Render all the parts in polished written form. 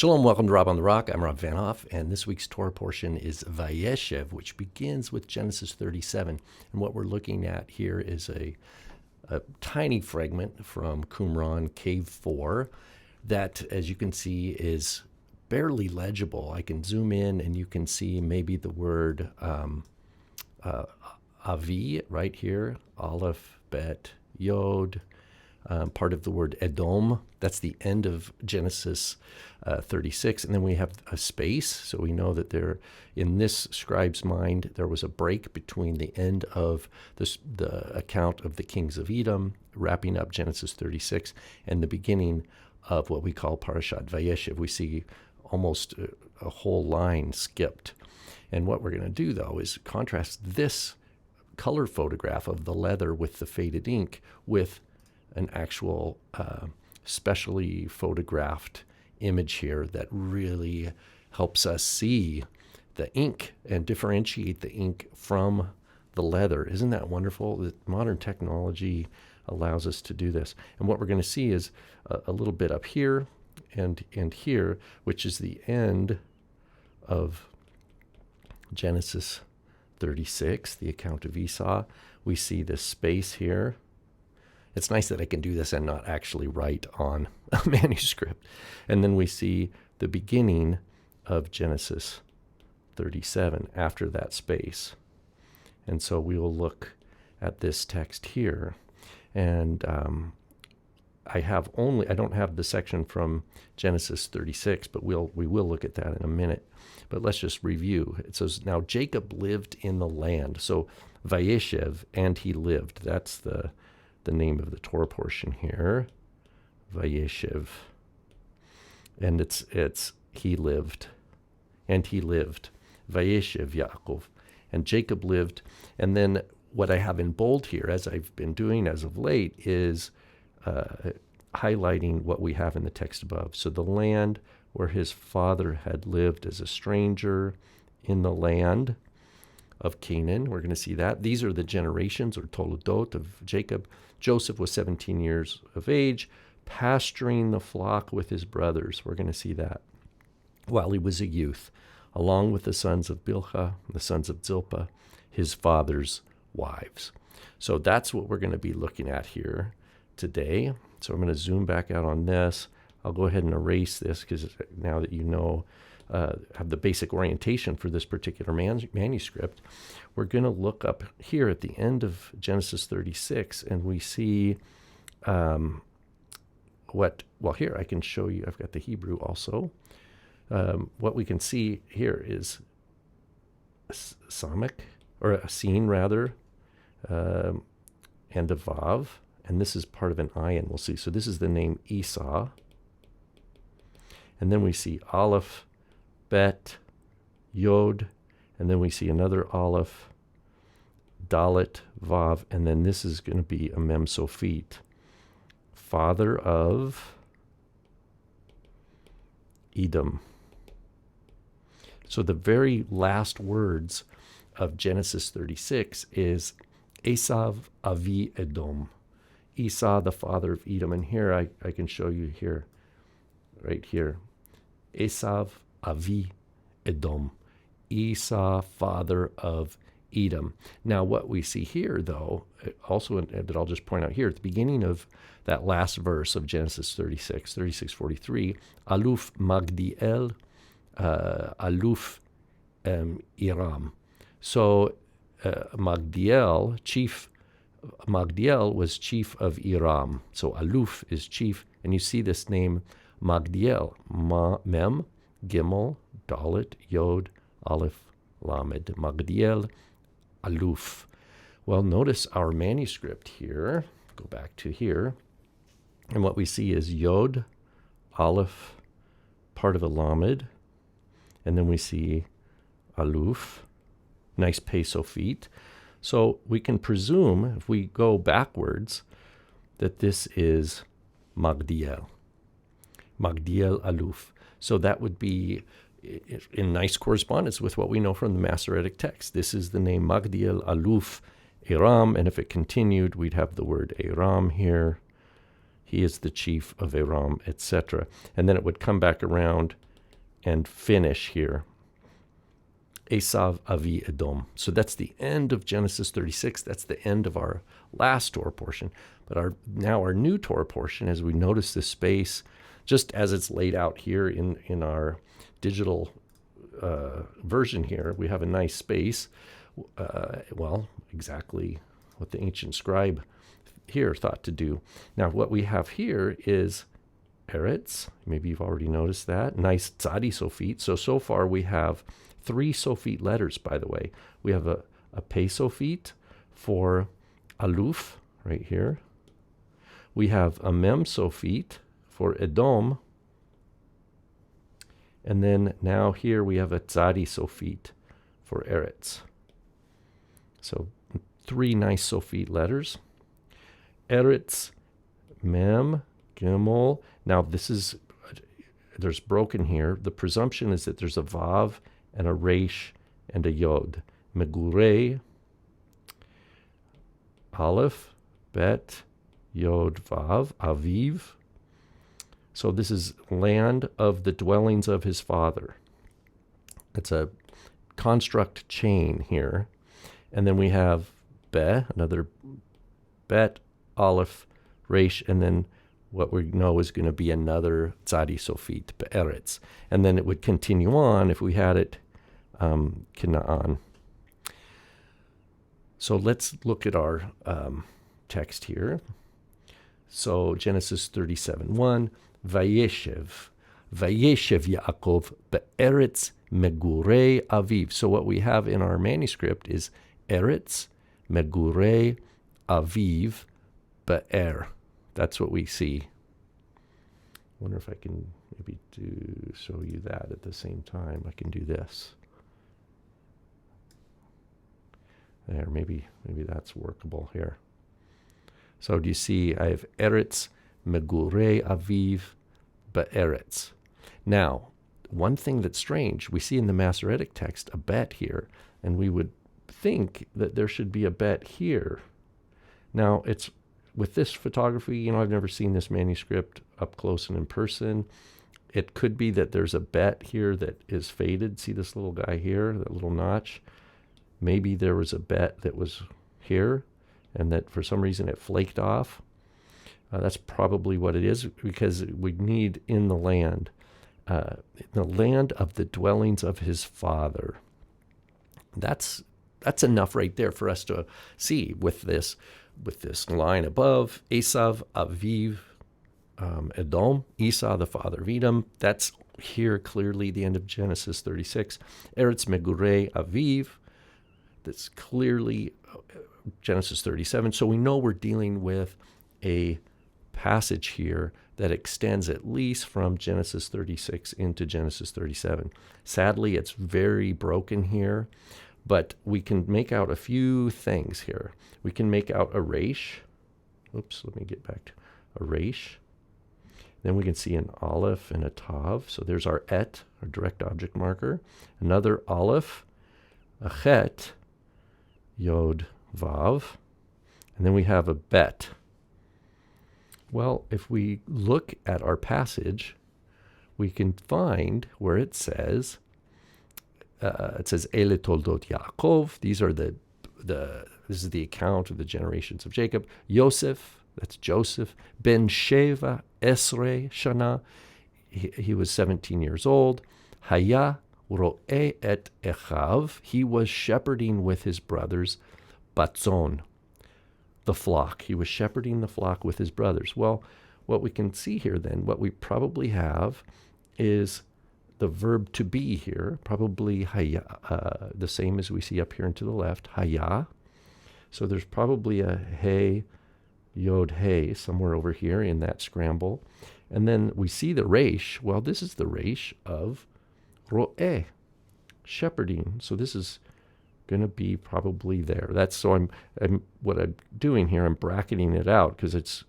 Shalom, welcome to Rob on the Rock. I'm Rob Van Hoff, and this week's Torah portion is Vayeshev, which begins with Genesis 37. And what we're looking at here is a tiny fragment from Qumran, Cave 4, that, as you can see, is barely legible. I can zoom in, and you can see maybe the word Avi right here, Aleph, Bet, Yod, part of the word Edom. That's the end of Genesis 36. And then we have a space. So we know that there, in this scribe's mind, there was a break between the end of the account of the kings of Edom, wrapping up Genesis 36, and the beginning of what we call Parashat Vayeshev. We see almost a whole line skipped. And what we're going to do, though, is contrast this color photograph of the leather with the faded ink with an actual specially photographed image here that really helps us see the ink and differentiate the ink from the leather. Isn't that wonderful that modern technology allows us to do this? And what we're going to see is a little bit up here and here, which is the end of Genesis 36, the account of Esau. We see this space here. It's nice that I can do this and not actually write on a manuscript. And then we see the beginning of Genesis 37 after that space. And so we will look at this text here. And I don't have the section from Genesis 36, but we will look at that in a minute. But let's just review. It says, now Jacob lived in the land. So Vayeshev, and he lived. That's the name of the Torah portion here, Vayeshev, and it's he lived, and he lived, Vayeshev Yaakov, and Jacob lived. And then what I have in bold here, as I've been doing as of late, is highlighting what we have in the text above. So the land where his father had lived as a stranger in the land of Canaan. We're going to see that. These are the generations, or Toledot, of Jacob. Joseph was 17 years of age, pasturing the flock with his brothers. We're going to see that while he was a youth, along with the sons of Bilhah, the sons of Zilpah, his father's wives. So that's what we're going to be looking at here today. So I'm going to zoom back out on this. I'll go ahead and erase this because now that you know, have the basic orientation for this particular manuscript, we're going to look up here at the end of Genesis 36, and we see here I can show you, I've got the Hebrew also. What we can see here is a samek, or a sin rather, and a vav, and this is part of an ayin, we'll see. So this is the name Esau, and then we see Aleph, Bet, Yod, and then we see another Aleph, Dalet, Vav, and then this is going to be a Mem Sophit, father of Edom. So the very last words of Genesis 36 is Esav Avi Edom, Esau, the father of Edom. And here I can show you here, right here, Esav Avi Edom, Esau, father of Edom. Now, what we see here, though, also that I'll just point out here, at the beginning of that last verse of Genesis 36:43, Aluf Magdiel, Aluf Iram. So Magdiel was chief of Iram. So Aluf is chief, and you see this name Magdiel, Mem, Gimel, Dalet, Yod, Aleph, Lamed, Magdiel, Aluf. Well, notice our manuscript here. Go back to here. And what we see is Yod, Aleph, part of a Lamed. And then we see Aluf, nice peso feet. So we can presume, if we go backwards, that this is Magdiel. Magdiel Aluf. So that would be in nice correspondence with what we know from the Masoretic text. This is the name Magdiel Aluf Aram, and if it continued, we'd have the word Aram here. He is the chief of Aram, etc. And then it would come back around and finish here. Esav Avi Edom. So that's the end of Genesis 36. That's the end of our last Torah portion. But now our new Torah portion, as we notice this space, just as it's laid out here in our digital version here, we have a nice space. Well, exactly what the ancient scribe here thought to do. Now, what we have here is Eretz. Maybe you've already noticed that. Nice tzadi sofit. So far we have 3 sofit letters, by the way. We have a pei sofit for aluf, right here. We have a mem sofit for Edom. And then now here we have a tzadi sofit for Eretz. So 3 nice sofit letters. Eretz, mem, gimel. Now there's broken here. The presumption is that there's a vav and a resh and a yod. Megurei, aleph, bet, yod, vav, aviv. So this is land of the dwellings of his father. It's a construct chain here. And then we have be, another bet, aleph, resh, and then what we know is going to be another tzadi sofit, be'eretz. And then it would continue on if we had it, kina'an. So let's look at our text here. So Genesis 37:1, Vayeshev Yaakov be'eretz megurei aviv. So what we have in our manuscript is eretz megurei aviv be'er. That's what we see. I wonder if I can maybe show you that at the same time. I can do this. There, maybe that's workable here. So do you see I have Eretz Megurei Aviv Be'eretz. Now, one thing that's strange, we see in the Masoretic text a bet here, and we would think that there should be a bet here. Now, it's with this photography, I've never seen this manuscript up close and in person. It could be that there's a bet here that is faded. See this little guy here, that little notch? Maybe there was a bet that was here and that for some reason it flaked off. That's probably what it is, because we need in the land of the dwellings of his father. That's enough right there for us to see with this line above, Esav Aviv Edom, Esau the father of Edom. That's here clearly the end of Genesis 36. Eretz Megurei Aviv. That's clearly Genesis 37. So we know we're dealing with a passage here that extends at least from Genesis 36 into Genesis 37. Sadly, it's very broken here, but we can make out a few things here. We can make out a resh. Oops, let me get back to a resh. Then we can see an aleph and a tav. So there's our et, our direct object marker. Another aleph, a chet, yod, vav. And then we have a bet. Well, if we look at our passage, we can find where it says, Ele toldot Yaakov. These are this is the account of the generations of Jacob. Yosef, that's Joseph. Ben Sheva Esrei Shana. He was 17 years old. Haya ro'eh et echav. He was shepherding with his brothers. Batzon, the flock. He was shepherding the flock with his brothers. Well, what we can see here then, what we probably have is the verb to be here, probably haya, the same as we see up here and to the left, haya. So there's probably a hey, yod, hey, somewhere over here in that scramble. And then we see the resh. Well, this is the resh of ro'eh, shepherding. So this is going to be probably there. That's so I'm what I'm doing here, I'm bracketing it out because it's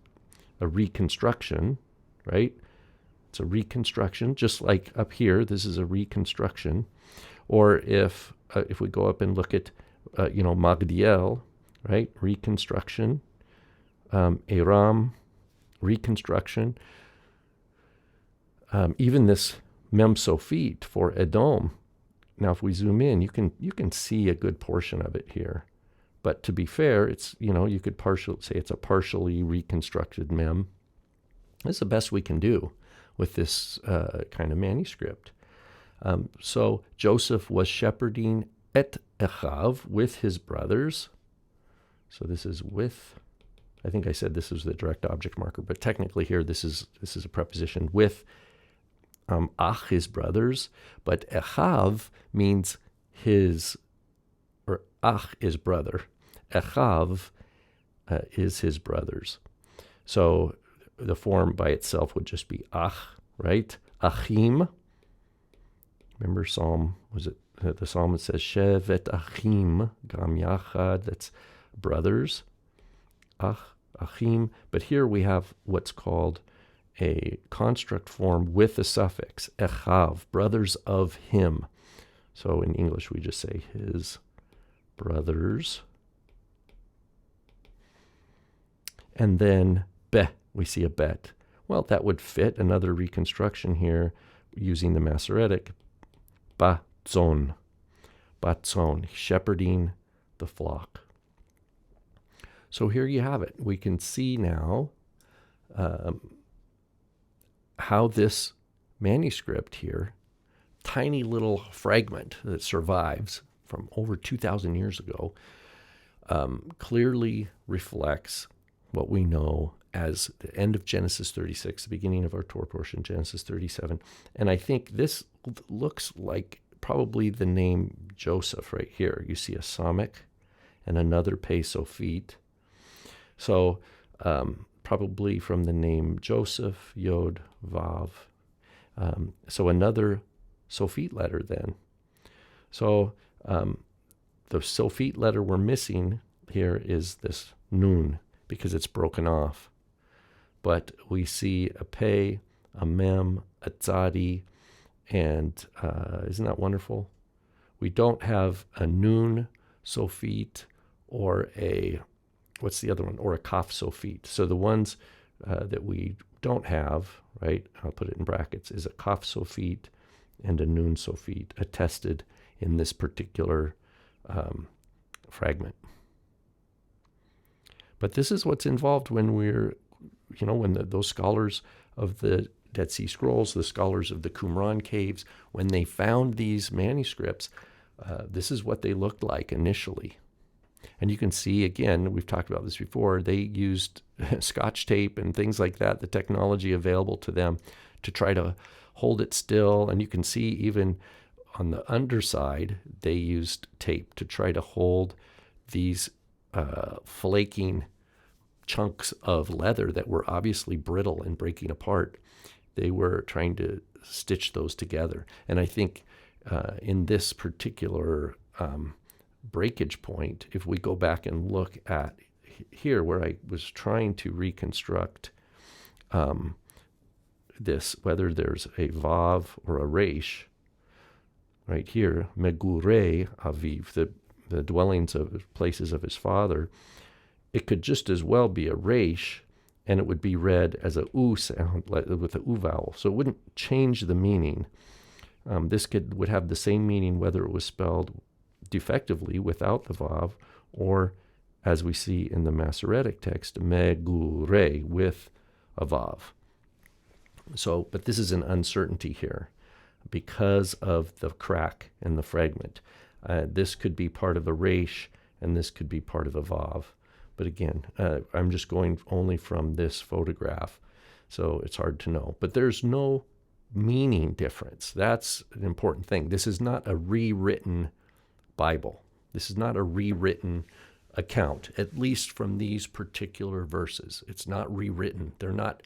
a reconstruction, right? It's a reconstruction, just like up here, this is a reconstruction. Or if we go up and look at, Magdiel, right? Reconstruction. Aram, reconstruction. Even this Mem Sofit for Edom. Now, if we zoom in, you can see a good portion of it here. But to be fair, it's, you could say it's a partially reconstructed mem. That's the best we can do with this kind of manuscript. So Joseph was shepherding et Echav with his brothers. So this is with, I think I said this is the direct object marker, but technically here this is a preposition with ach, his brothers, but Echav means his, or ach is brother. Echav is his brothers. So the form by itself would just be ach, right? Achim. Remember the psalm that says shevet achim gam yachad, that's brothers. Ach, achim. But here we have what's called a construct form with a suffix, echav, brothers of him. So in English we just say his brothers. And then be, we see a bet. Well, that would fit another reconstruction here using the Masoretic. Batzon, shepherding the flock. So here you have it. We can see now how this manuscript here, tiny little fragment that survives from over 2,000 years ago, clearly reflects what we know as the end of Genesis 36, the beginning of our Torah portion, Genesis 37. And I think this looks like probably the name Joseph right here. You see a Samik and another Pei Sofit. So probably from the name Joseph, Yod, Vav. So another Sofit letter then. So the Sofit letter we're missing here is this Nun, because it's broken off. But we see a Pei, a Mem, a Tzadi, and isn't that wonderful? We don't have a Nun Sofit or a, what's the other one? Or a Kaf Sofit. So the ones that we don't have, right, I'll put it in brackets, is a Kaf Sofit and a Nun Sofit attested in this particular fragment. But this is what's involved when we're, when those scholars of the Dead Sea Scrolls, the scholars of the Qumran caves, when they found these manuscripts, this is what they looked like initially. And you can see, again, we've talked about this before, they used Scotch tape and things like that, the technology available to them to try to hold it still. And you can see even on the underside, they used tape to try to hold these flaking chunks of leather that were obviously brittle and breaking apart. They were trying to stitch those together. And I think in this particular breakage point, if we go back and look at here where I was trying to reconstruct this, whether there's a Vav or a Resh, right here, Megurei Aviv, the dwellings of places of his father, it could just as well be a Resh, and it would be read as a U sound with a U vowel. So it wouldn't change the meaning. This would have the same meaning whether it was spelled defectively without the Vav, or as we see in the Masoretic text, Megurei with a Vav. So, but this is an uncertainty here because of the crack in the fragment. This could be part of a Resh, and this could be part of a Vav. But again, I'm just going only from this photograph, so it's hard to know. But there's no meaning difference. That's an important thing. This is not a rewritten Bible. This is not a rewritten account, at least from these particular verses. It's not rewritten. They're not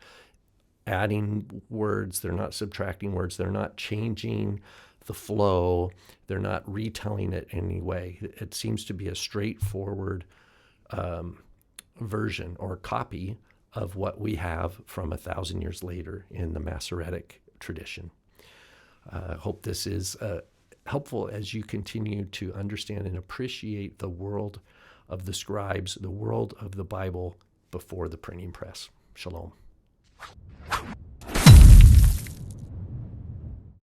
adding words. They're not subtracting words. They're not changing the flow. They're not retelling it in any way. It seems to be a straightforward version or copy of what we have from 1,000 years later in the Masoretic tradition. I hope this is helpful as you continue to understand and appreciate the world of the scribes, the world of the Bible before the printing press. Shalom.